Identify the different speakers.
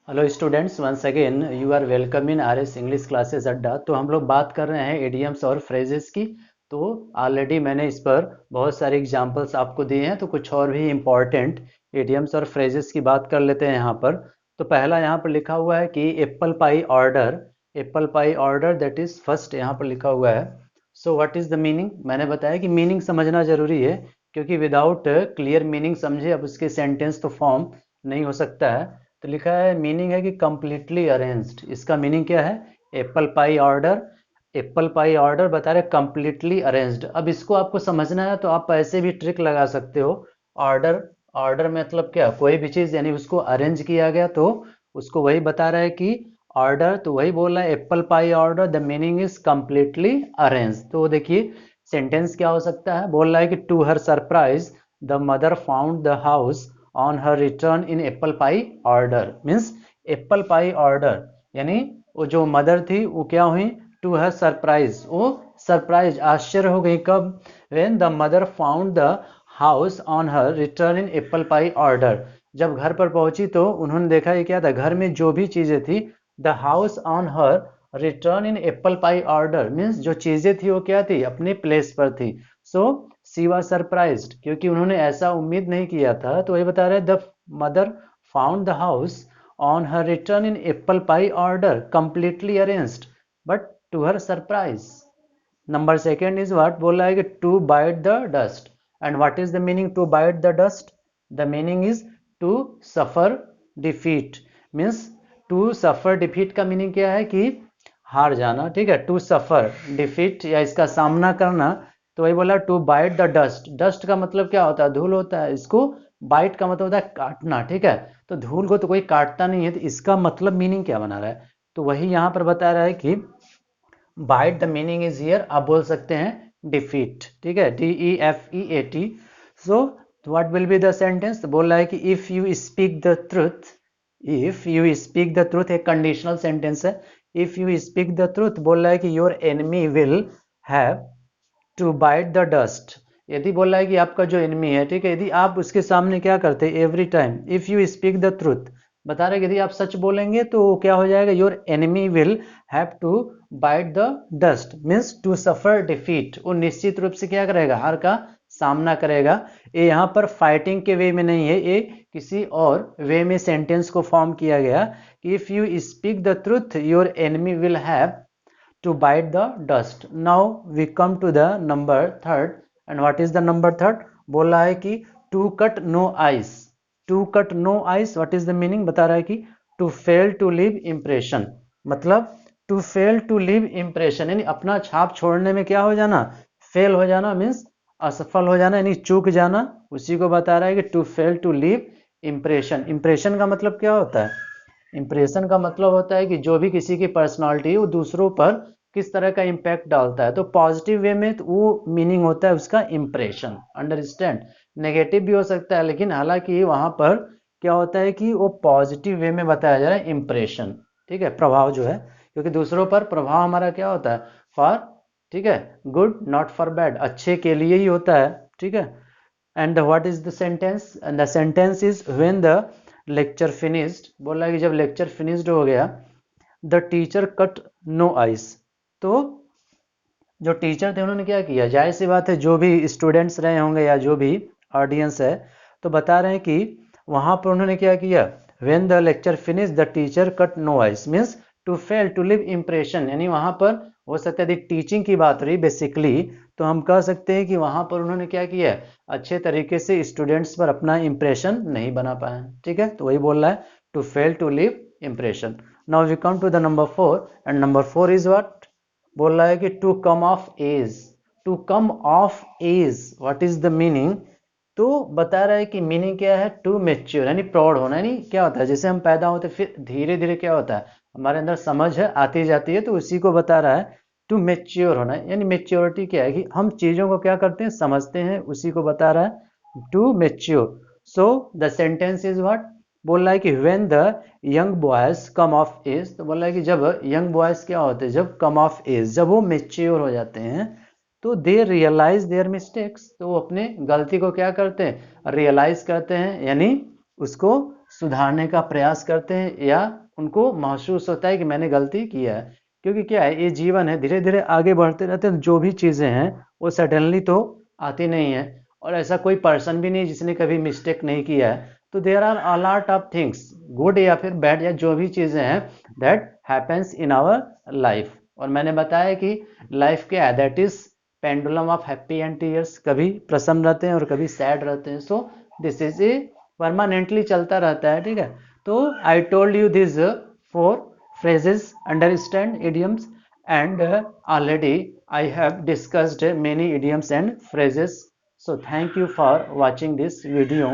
Speaker 1: Hello students, once again you are welcome in R S English classes Adda. तो हम लोग बात कर रहे हैं एडियम्स और फ्रेजेस की। तो ऑलरेडी मैंने इस पर बहुत सारे एग्जांपल्स आपको दिए हैं, तो कुछ और भी इम्पॉर्टेंट एडियम्स और फ्रेजेस की बात कर लेते हैं यहाँ पर। तो पहला यहाँ पर लिखा हुआ है कि Apple pie order. Apple pie order that is first यहाँ पर लिखा हुआ है। So what is the meaning? मैंने बताया कि मीनिंग समझना जरूरी है, क्योंकि विदाउट क्लियर मीनिंग समझे अब उसके सेंटेंस तो फॉर्म नहीं हो सकता है। तो लिखा है, मीनिंग है कि कंप्लीटली अरेंज्ड। इसका मीनिंग क्या है? Apple pie order. Apple pie order बता रहे कंप्लीटली अरेंज्ड। अब इसको आपको समझना है तो आप ऐसे भी ट्रिक लगा सकते हो। ऑर्डर, ऑर्डर मतलब क्या? कोई भी चीज़ यानी उसको अरेंज किया गया, तो उसको वही बता रहा है कि ऑर्डर, तो वही बोल रहा है Apple pie order the meaning is completely arrange. तो देखिए सेंटेंस क्या हो सकता है। बोल रहा है कि to her surprise the mother found the house on her return in apple pie order. Means apple pie order यानी वो जो मदर थी वो क्या हुई? टू हर सरप्राइज, वो सरप्राइज आश्चर्य हो गई। कब? When the mother found the house on her return in apple pie order. जब घर पर पहुंची तो उन्होंने देखा ये क्या था, घर में जो भी चीजें थी, the house on her return in apple pie order means जो चीजें थी वो क्या थी? अपने प्लेस पर थी। सो सी वॉज सरप्राइज्ड, क्योंकि उन्होंने ऐसा उम्मीद नहीं किया था। तो वही बता रहे the mother found the house on her return in apple pie order completely arranged but to her surprise. Number second is what? बोला है कि to bite the dust. And what is the meaning to bite the dust? The meaning is to suffer defeat. Means to suffer defeat का meaning क्या है कि हार जाना। ठीक है, टू सफर डिफीट या इसका सामना करना। तो वही बोला to bite the dust. Dust का मतलब क्या होता है? धूल होता है। इसको बाइट का मतलब होता है काटना। ठीक है, तो धूल को तो कोई काटता नहीं है, तो इसका मतलब मीनिंग क्या बना रहा है? तो वही यहाँ पर बता रहा है कि bite the meaning is here, आप बोल सकते हैं डिफीट। ठीक है, DEFEAT। So what will be the sentence? बोल रहा है कि if you speak the truth, if you speak the truth एक कंडीशनल सेंटेंस है। If you speak the truth बोल रहा है कि your enemy will have to bite the dust. यदि बोल रहा है कि आपका जो एनिमी है, ठीक है, यदि आप उसके सामने क्या करते हैं every time, if you speak the truth बता रहे यदि आप सच बोलेंगे तो क्या हो जाएगा? Your enemy will have to bite the dust means to suffer defeat. वो निश्चित रूप से क्या करेगा? हार का सामना करेगा। ये यहाँ पर फाइटिंग के वे में नहीं है, ये किसी और वे में सेंटेंस को फॉर्म किया गया कि if you speak the truth your enemy will have to bite the dust. Now we come to the number third. And what is the number third? बोला है कि to cut no ice. To cut no ice what is the meaning? बता रहा है कि to fail to leave impression। मतलब to fail to leave impression यानी अपना छाप छोड़ने में क्या हो जाना? फेल हो जाना मीन्स असफल हो जाना यानी चूक जाना। उसी को बता रहा है कि to fail to leave impression। impression का मतलब क्या होता है? इंप्रेशन का मतलब होता है कि जो भी किसी की पर्सनालिटी वो दूसरों पर किस तरह का इम्पैक्ट डालता है। तो पॉजिटिव वे में तो वो मीनिंग होता है उसका इम्प्रेशन, अंडरस्टैंड। नेगेटिव भी हो सकता है, लेकिन हालांकि वहां पर क्या होता है कि वो पॉजिटिव वे में बताया जा रहा है इम्प्रेशन। ठीक है, प्रभाव जो है, क्योंकि दूसरों पर प्रभाव हमारा क्या होता है? फॉर, ठीक है, गुड नॉट फॉर बैड, अच्छे के लिए ही होता है। ठीक है, and what is the sentence? And the sentence is when the lecture finished. बोल रहा है कि जब लेक्चर फिनिश्ड हो गया the teacher cut no ice. तो जो टीचर थे उन्होंने क्या किया? जाहिर सी बात है जो भी स्टूडेंट्स रहे होंगे या जो भी ऑडियंस है, तो बता रहे हैं कि वहां पर उन्होंने क्या किया? When the lecture finish the teacher cut no ice means to fail to leave impression. यानी वहां पर हो सकता है टीचिंग की बात रही बेसिकली, तो हम कह सकते हैं कि वहां पर उन्होंने क्या किया? अच्छे तरीके से स्टूडेंट्स पर अपना इंप्रेशन नहीं बना पाए। ठीक है, तो वही बोल रहा है to fail to leave impression. Now we come to the number 4। And number 4 is what? बोल रहा है कि to come of age. To come of age what is the meaning? तो बता रहा है कि मीनिंग क्या है? टू मेच्योर यानी प्रौढ़ होना। यानी क्या होता है, जैसे हम पैदा होते फिर धीरे धीरे क्या होता है हमारे अंदर समझ है आती जाती है, तो उसी को बता रहा है टू मेच्योर होना। यानी मेच्योरिटी क्या है कि हम चीजों को क्या करते हैं? समझते हैं, उसी को बता रहा है to mature. So the sentence is what? बोल रहा है कि when the young boys come of age. तो बोल रहा है कि जब यंग बॉयज क्या होते हैं? जब कम ऑफ एज, जब वो मेच्योर हो जाते हैं, तो दे रियलाइज देयर मिस्टेक्स। तो वो अपने गलती को क्या करते हैं? रियलाइज करते हैं, यानी उसको सुधारने का प्रयास करते हैं या उनको महसूस होता है कि मैंने गलती किया है। क्योंकि क्या है, ये जीवन है, धीरे धीरे आगे बढ़ते रहते हैं, जो भी चीज़ें हैं वो सडनली तो आती नहीं है। और ऐसा कोई पर्सन भी नहीं जिसने कभी मिस्टेक नहीं किया है। तो there are a lot of things, good या फिर बैड या जो भी चीज़ें हैं, that happens in our life. और मैंने बताया कि लाइफ क्या है, that is pendulum of happy and tears, कभी प्रसन्न रहते हैं और कभी सैड रहते हैं। So this is a permanently चलता रहता है, ठीक है। तो I told you this 4 phrases, understand idioms, and already I have discussed many idioms and phrases. So thank you for watching this video.